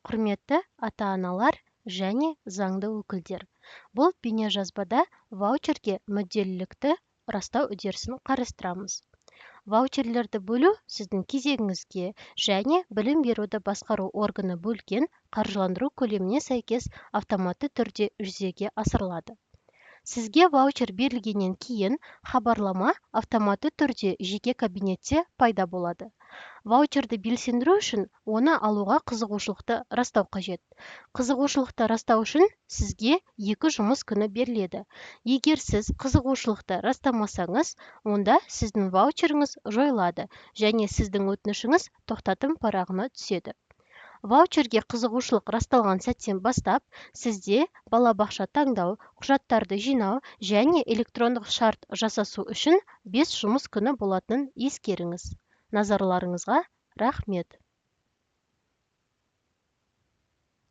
Құрметті ата-аналар және заңды өкілдер, бұл бейнежазбада ваучерге мүдделілікті растау үдерісін қарастырамыз. Ваучерлерді бөлу сіздің кезегіңізге және білім беруді басқару органы бөлген қаржыландыру көлеміне сәйкес автоматты түрде жүзеге асырылады. Сізге ваучер берілгеннен кейін хабарлама автоматты түрде жеке кабинетте пайда болады. Ваучерді белсендіру үшін оны алуға қызығушылықты растау қажет. Қызығушылықты растау үшін сізге 2 жұмыс күні беріледі. Егер сіз қызығушылықты растамасаңыз, онда сіздің ваучеріңіз жойылады және сіздің өтінішіңіз тоқтатым парағына түседі. Ваучерге қызығушылық расталған сәттен бастап, сізде балабақша таңдау, құжаттарды жинау және электрондық шарт жасасу үшін 5 жұмыс күні болатынын ескеріңіз. Назарларыңызға рахмет.